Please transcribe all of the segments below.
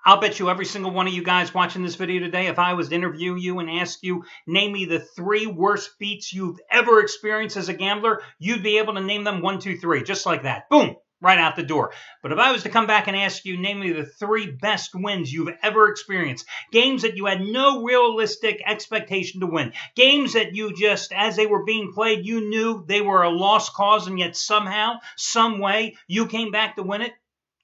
I'll bet you every single one of you guys watching this video today, if I was to interview you and ask you, name me the 3 worst beats you've ever experienced as a gambler, you'd be able to name them 1, 2, 3, just like that. Boom! Right out the door. But if I was to come back and ask you, name me the 3 best wins you've ever experienced, games that you had no realistic expectation to win, games that you just, as they were being played, you knew they were a lost cause, and yet somehow, some way, you came back to win it,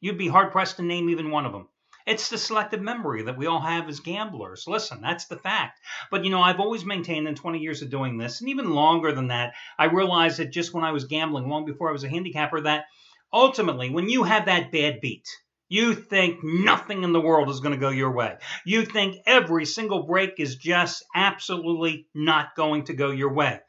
you'd be hard-pressed to name even one of them. It's the selective memory that we all have as gamblers. Listen, that's the fact. But, I've always maintained in 20 years of doing this, and even longer than that, I realized that just when I was gambling, long before I was a handicapper, that ultimately, when you have that bad beat, you think nothing in the world is going to go your way. You think every single break is just absolutely not going to go your way.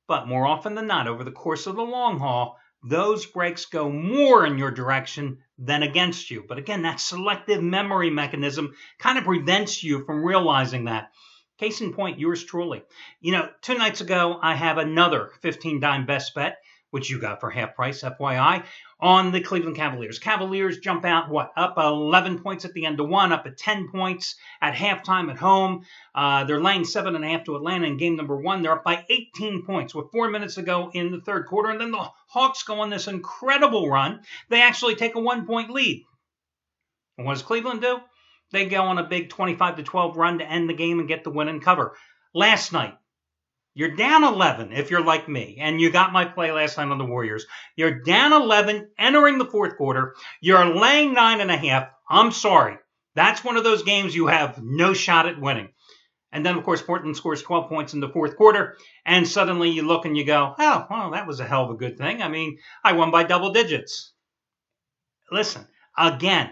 But more often than not, over the course of the long haul, those breaks go more in your direction than against you. But again, that selective memory mechanism kind of prevents you from realizing that. Case in point, yours truly. 2 nights ago, I have another 15-dime best bet, which you got for half price, FYI, on the Cleveland Cavaliers. Cavaliers jump out, up 11 points at the end of one, up at 10 points at halftime at home. They're laying 7.5 to Atlanta in game number 1. They're up by 18 points with 4 minutes to go in the third quarter. And then the Hawks go on this incredible run. They actually take a 1-point lead. And what does Cleveland do? They go on a big 25-12 run to end the game and get the win and cover. Last night, you're down 11 if you're like me, and you got my play last night on the Warriors. You're down 11 entering the fourth quarter. You're laying 9.5. I'm sorry. That's one of those games you have no shot at winning. And then, of course, Portland scores 12 points in the fourth quarter, and suddenly you look and you go, oh, well, that was a hell of a good thing. I mean, I won by double digits. Listen, again,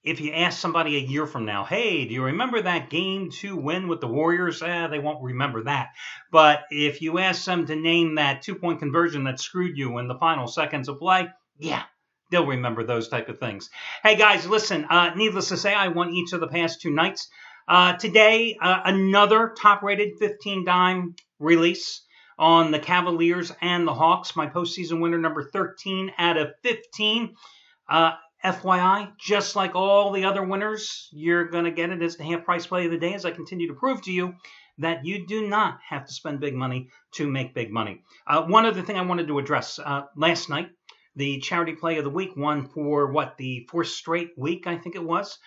if you ask somebody a year from now, hey, do you remember that Game 2 win with the Warriors? They won't remember that. But if you ask them to name that 2-point conversion that screwed you in the final seconds of play, yeah, they'll remember those type of things. Hey, guys, listen, needless to say, I won each of the past 2 nights. Today, another top-rated 15-dime release on the Cavaliers and the Hawks. My postseason winner, number 13 out of 15. FYI, just like all the other winners, you're going to get it as the half-price play of the day as I continue to prove to you that you do not have to spend big money to make big money. One other thing I wanted to address. Last night, the charity play of the week won for, the 4th straight week, I think it was.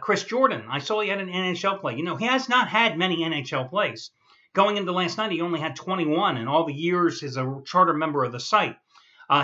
Chris Jordan, I saw he had an NHL play. He has not had many NHL plays. Going into last night, he only had 21, and all the years as a charter member of the site.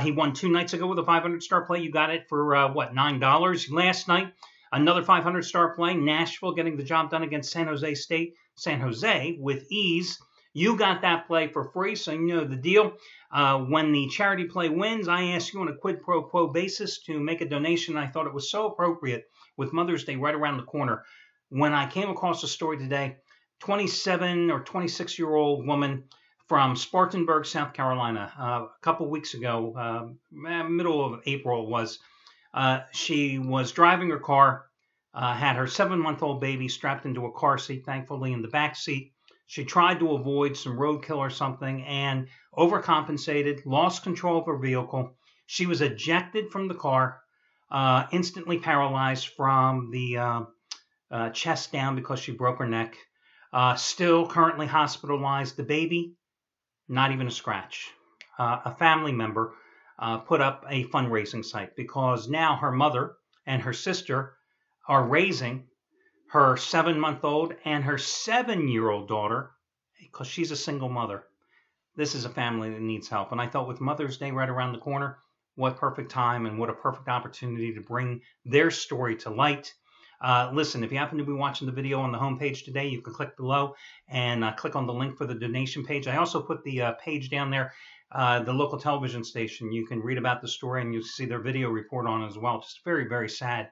He won 2 nights ago with a 500-star play. You got it for, $9. Last night, another 500-star play. Nashville getting the job done against San Jose State. San Jose with ease. You got that play for free, so you know the deal. When the charity play wins, I ask you on a quid pro quo basis to make a donation. I thought it was so appropriate with Mother's Day right around the corner. When I came across a story today, 27 or 26-year-old woman from Spartanburg, South Carolina, a couple weeks ago, middle of April it was, she was driving her car, had her 7-month-old baby strapped into a car seat, thankfully in the back seat. She tried to avoid some roadkill or something and overcompensated, lost control of her vehicle. She was ejected from the car, instantly paralyzed from the chest down because she broke her neck. Still currently hospitalized. The baby, not even a scratch. A family member put up a fundraising site because now her mother and her sister are raising her 7-month-old and her 7-year-old daughter because she's a single mother. This is a family that needs help. And I thought with Mother's Day right around the corner, what perfect time and what a perfect opportunity to bring their story to light. Listen, if you happen to be watching the video on the homepage today, you can click below and click on the link for the donation page. I also put the page down there, the local television station. You can read about the story and you'll see their video report on it as well. Just very, very sad.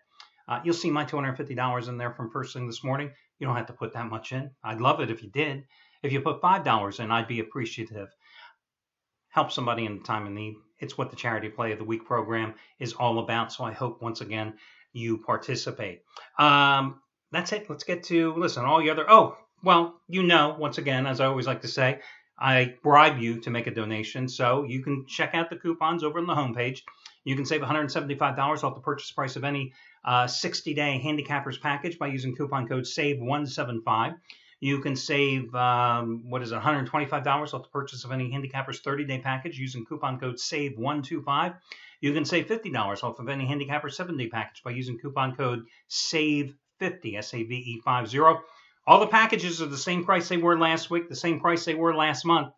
You'll see my $250 in there from first thing this morning. You don't have to put that much in. I'd love it if you did. If you put $5 in, I'd be appreciative. Help somebody in time of need. It's what the Charity Play of the Week program is all about. So I hope, once again, you participate. That's it. Let's get to, listen, all the other, once again, as I always like to say, I bribe you to make a donation. So you can check out the coupons over on the homepage. You can save $175 off the purchase price of any 60-day handicappers package by using coupon code SAVE175. You can save, $125 off the purchase of any handicappers 30-day package using coupon code SAVE125. You can save $50 off of any handicapper 7-day package by using coupon code SAVE50, SAVE50. All the packages are the same price they were last week, the same price they were last month.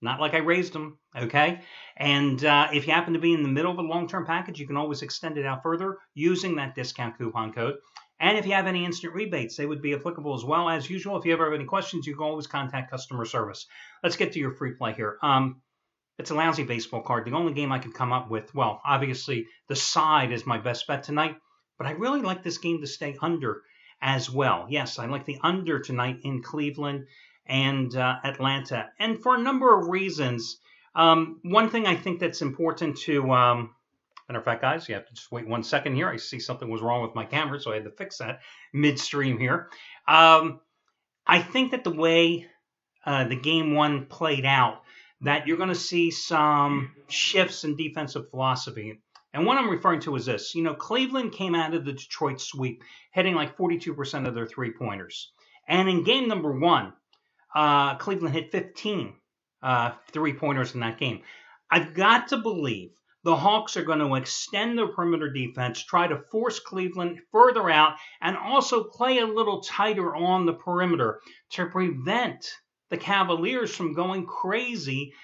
Not like I raised them, okay? And if you happen to be in the middle of a long-term package, you can always extend it out further using that discount coupon code. And if you have any instant rebates, they would be applicable as well. As usual, if you ever have any questions, you can always contact customer service. Let's get to your free play here. It's a lousy baseball card. The only game I could come up with, well, obviously, the side is my best bet tonight. But I really like this game to stay under as well. Yes, I like the under tonight in Cleveland and Atlanta, and for a number of reasons. One thing I think that's important to, matter of fact, guys, you have to just wait 1 second here. I see something was wrong with my camera, so I had to fix that midstream here. I think that the way the game one played out, that you're going to see some shifts in defensive philosophy. And what I'm referring to is this. You know, Cleveland came out of the Detroit sweep hitting like 42% of their three-pointers. And in game number one, Cleveland hit 15 three-pointers in that game. I've got to believe the Hawks are going to extend their perimeter defense, try to force Cleveland further out, and also play a little tighter on the perimeter to prevent the Cavaliers from going crazy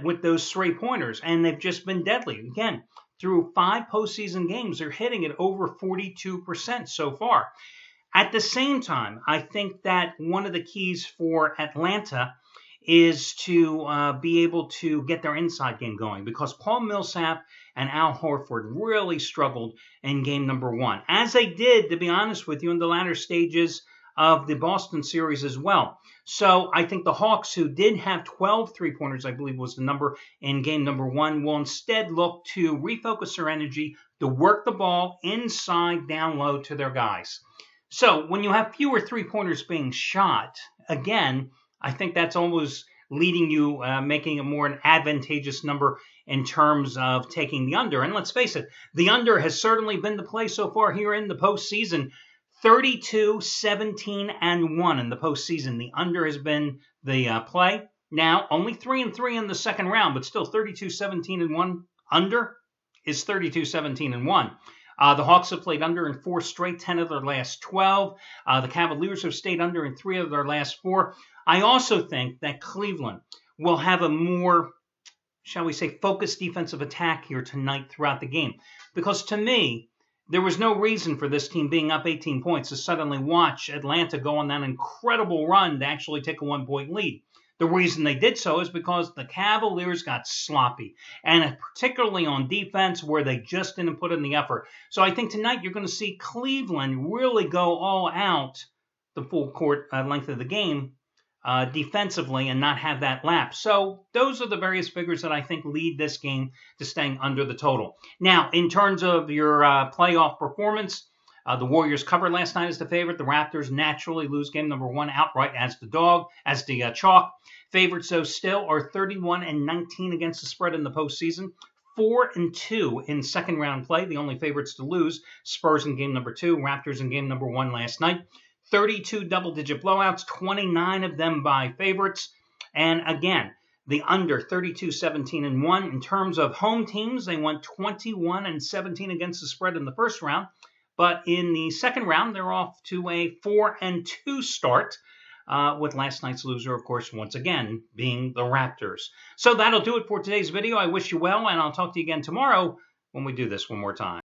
with those three-pointers. And they've just been deadly. Again, through 5 postseason games, they're hitting it over 42% so far. At the same time, I think that one of the keys for Atlanta is to be able to get their inside game going, because Paul Millsap and Al Horford really struggled in game number one, as they did, to be honest with you, in the latter stages of the Boston series as well. So I think the Hawks, who did have 12 three-pointers, I believe was the number in game number one, will instead look to refocus their energy to work the ball inside down low to their guys. So when you have fewer three-pointers being shot, again, I think that's almost leading you, making it more an advantageous number in terms of taking the under. And let's face it, the under has certainly been the play so far here in the postseason. 32, 17, and 1 in the postseason. The under has been the play. Now, only 3-3 in the second round, but still 32, 17, and 1 under is 32, 17, and 1. The Hawks have played under in 4 straight, 10 of their last 12. The Cavaliers have stayed under in 3 of their last 4. I also think that Cleveland will have a more, shall we say, focused defensive attack here tonight throughout the game. Because to me, there was no reason for this team being up 18 points to suddenly watch Atlanta go on that incredible run to actually take a 1-point lead. The reason they did so is because the Cavaliers got sloppy, and particularly on defense where they just didn't put in the effort. So I think tonight you're going to see Cleveland really go all out the full court length of the game defensively and not have that lapse. So those are the various figures that I think lead this game to staying under the total. Now, in terms of your playoff performance, the Warriors covered last night as the favorite. The Raptors naturally lose game number one outright as the chalk. Favorites, though, still are 31-19 against the spread in the postseason. 4-2 in second round play. The only favorites to lose: Spurs in game number 2, Raptors in game number 1 last night. 32 double-digit blowouts, 29 of them by favorites. And again, the under 32, 17, and 1. In terms of home teams, they went 21-17 against the spread in the first round. But in the second round, they're off to a 4-2 start, with last night's loser, of course, once again, being the Raptors. So that'll do it for today's video. I wish you well, and I'll talk to you again tomorrow when we do this one more time.